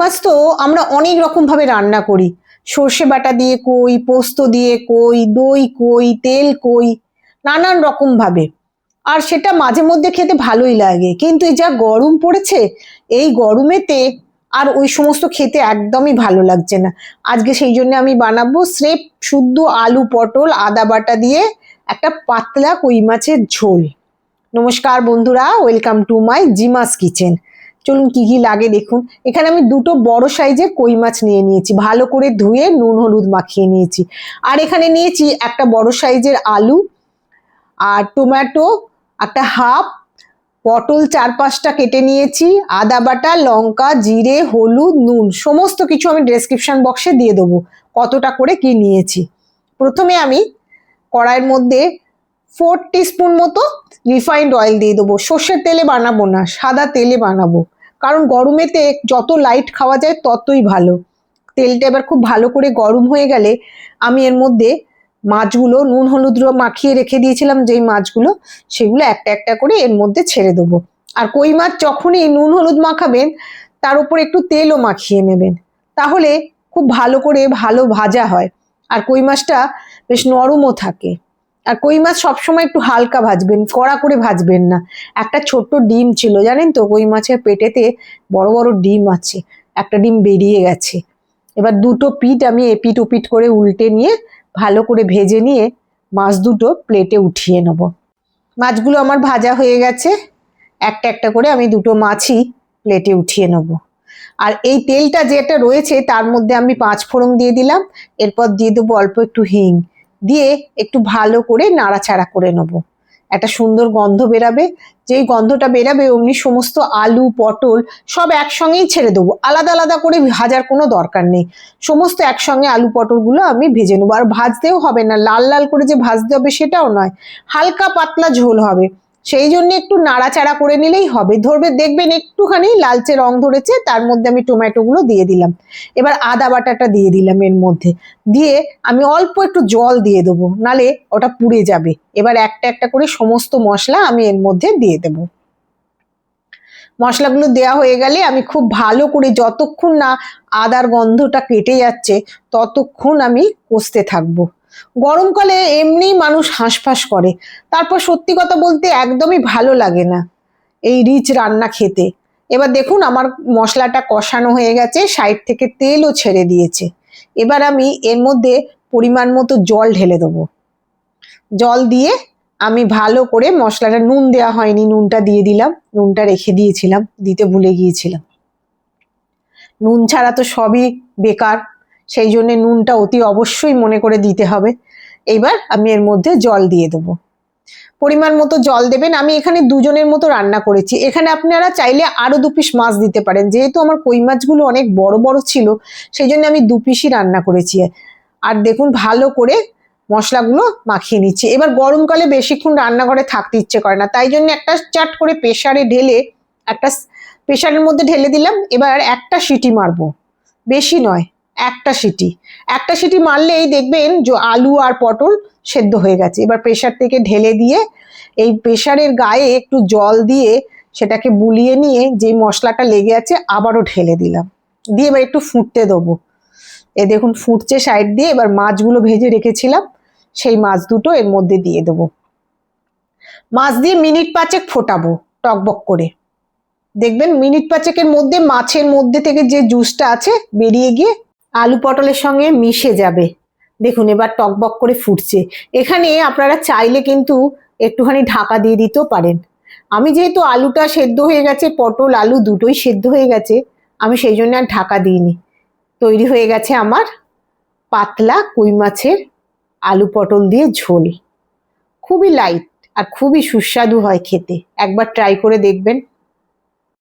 মাছ তো আমরা অনেক রকম ভাবে রান্না করি। সর্ষে বাটা দিয়ে কই, পোস্ত দিয়ে কই, দই কই, তেল কই, নানান রকম ভাবে। আর সেটা মাঝে মধ্যে খেতে ভালোই লাগে, কিন্তু এই যা গরম পড়েছে, এই গরমেতে আর ওই সমস্ত খেতে একদমই ভালো লাগছে না। আজকে সেই জন্য আমি বানাবো স্রেফ শুদ্ধ আলু পটল আদা বাটা দিয়ে একটা পাতলা কই মাছের ঝোল। নমস্কার বন্ধুরা, ওয়েলকাম টু মাই জিমাস কিচেন। চলুন কি কি লাগে দেখুন। এখানে আমি দুটো বড় সাইজের কই মাছ নিয়ে নিয়েছি, ভালো করে ধুয়ে নুন হলুদ মাখিয়ে নিয়েছি। আর এখানে নিয়েছি একটা বড় সাইজের আলু, আর টমেটো একটা হাফ, পটল 4-5টা কেটে নিয়েছি, আদা বাটা, লঙ্কা, জিরে, হলুদ, নুন সমস্ত কিছু আমি ডেসক্রিপশন বক্সে দিয়ে দেবো কতটা করে কি নিয়েছি। প্রথমে আমি কড়াইয়ের মধ্যে 4 টিস্পুন মতো রিফাইন্ড অয়েল দিয়ে দেবো। সর্ষের তেলে বানাবো না, সাদা তেলে বানাবো, কারণ গরমেতে যত লাইট খাওয়া যায় ততই ভালো। তেলটা এবার খুব ভালো করে গরম হয়ে গেলে আমি এর মধ্যে মাছগুলো নুন হলুদ মাখিয়ে রেখে দিয়েছিলাম, যেই মাছগুলো সেগুলো একটা একটা করে এর মধ্যে ছেড়ে দেবো। আর কই মাছ যখনই নুন হলুদ মাখাবেন তার উপর একটু তেলও মাখিয়ে নেবেন, তাহলে খুব ভালো করে ভালো ভাজা হয় আর কই মাছটা বেশ নরমও থাকে। আর কই মাছ সবসময় একটু হালকা ভাজবেন, কড়া করে ভাজবেন না। একটা ছোট্ট ডিম ছিল জানেন তো, কই মাছের পেটেতে বড় বড় ডিম আছে, একটা ডিম বেরিয়ে গেছে। এবার দুটো পিঠ আমি এপিট ওপিট করে উল্টে নিয়ে ভালো করে ভেজে নিয়ে মাছ দুটো প্লেটে উঠিয়ে নেব। মাছগুলো আমার ভাজা হয়ে গেছে, একটা একটা করে আমি দুটো মাছই প্লেটে উঠিয়ে নেব। আর এই তেলটা যেটা রয়েছে তার মধ্যে আমি 5 ফোড়ন দিয়ে দিলাম, এরপর দিয়ে দেবো অল্প একটু হিং, দিয়ে একটু ভালো করে নাড়াচাড়া করে নেব। একটা সুন্দর গন্ধ বেরাবে, যেই গন্ধটা বেরাবে অমনি সমস্ত আলু পটল সব একসঙ্গেই ছেড়ে দেবো, আলাদা আলাদা করে ভাজার কোনো দরকার নেই। সমস্ত একসঙ্গে আলু পটলগুলো আমি ভেজে নেবো। আর ভাজতেও হবে না, লাল লাল করে যে ভাজতে হবে সেটাও নয়, হালকা পাতলা ঝোল হবে, সেই জন্য একটু নাড়াচাড়া করে নিলেই হবে। ধরবে দেখবেন একটুখানি লালচে রং ধরেছে, তার মধ্যে আমি টমেটোগুলো দিয়ে দিলাম। এবার আদা বাটাটা দিয়ে দিলাম এর মধ্যে, দিয়ে আমি অল্প একটু জল দিয়ে দেবো, নালে ওটা পুড়ে যাবে। এবার একটা একটা করে সমস্ত মশলা আমি এর মধ্যে দিয়ে দেবো। মশলাগুলো দেওয়া হয়ে গেলে আমি খুব ভালো করে, যতক্ষণ না আদার গন্ধটা কেটে যাচ্ছে ততক্ষণ আমি কষতে থাকবো। গরমকালে এমনি মানুষ হাঁসফাঁস করে, তারপর সত্যি কথা বলতে একদমই ভালো লাগে না এই রিচ রান্না খেতে। এবার দেখুন আমার মশলাটা কষানো হয়ে গেছে, সাইড থেকে তেলও ছেড়ে দিয়েছে। এবার আমি এর মধ্যে পরিমাণ মতো জল ঢেলে দেবো। জল দিয়ে আমি ভালো করে মশলাটা, নুন দেওয়া হয়নি, নুনটা দিয়ে দিলাম, নুনটা রেখে দিয়েছিলাম, দিতে ভুলে গিয়েছিলাম। নুন ছাড়া তো সবই বেকার, সেই জন্য নুনটা অতি অবশ্যই মনে করে দিতে হবে। এইবার আমি এর মধ্যে জল দিয়ে দেবো, পরিমাণ মতো জল দেবেন। আমি এখানে দুজনের মতো রান্না করেছি, এখানে আপনারা চাইলে আরো 2 পিস মাছ দিতে পারেন। যেহেতু আমার কই মাছগুলো অনেক বড় বড় ছিল সেই জন্য আমি 2 পিসই রান্না করেছি। আর দেখুন ভালো করে মশলাগুলো মাখিয়ে নিচ্ছি। এবার গরমকালে বেশিক্ষণ রান্নাঘরে থাকতে ইচ্ছে করে না, তাই জন্য একটা চাট করে প্রেসারে ঢেলে, একটা প্রেসারের মধ্যে ঢেলে দিলাম। এবার একটা সিটি মারবো, বেশি নয়, একটা সিটি মারলেই দেখবেন যে আলু আর পটল সেদ্ধ হয়ে গেছে। এবার প্রেসার থেকে ঢেলে দিয়ে এই প্রেসারের গায়ে একটু জল দিয়ে সেটাকে বুলিয়ে নিয়ে যে মশলাটা লেগে আছে আবারও ঢেলে দিলাম, দিয়ে এবার একটু ফুটতে দেবো। এ দেখুন ফুটছে সাইড দিয়ে। এবার মাছগুলো ভেজে রেখেছিলাম সেই মাছ দুটো এর মধ্যে দিয়ে দেবো। মাছ দিয়ে মিনিট 5 ফোটাবো টকবক করে। দেখবেন মিনিট 5 মধ্যে মাছের মধ্যে থেকে যে জুসটা আছে বেরিয়ে গিয়ে আলু পটলের সঙ্গে মিশে যাবে। দেখুন এবার টকবক করে ফুটছে। এখানে আপনারা চাইলে কিন্তু একটুখানি ঢাকা দিয়ে দিতেও পারেন। আমি যেহেতু আলুটা সেদ্ধ হয়ে গেছে, পটল আলু দুটোই সেদ্ধ হয়ে গেছে, আমি সেই জন্য আর ঢাকা দিইনি। তৈরি হয়ে গেছে আমার পাতলা কই মাছের আলু পটল দিয়ে ঝোল। খুবই লাইট আর খুবই সুস্বাদু হয় খেতে, একবার ট্রাই করে দেখবেন।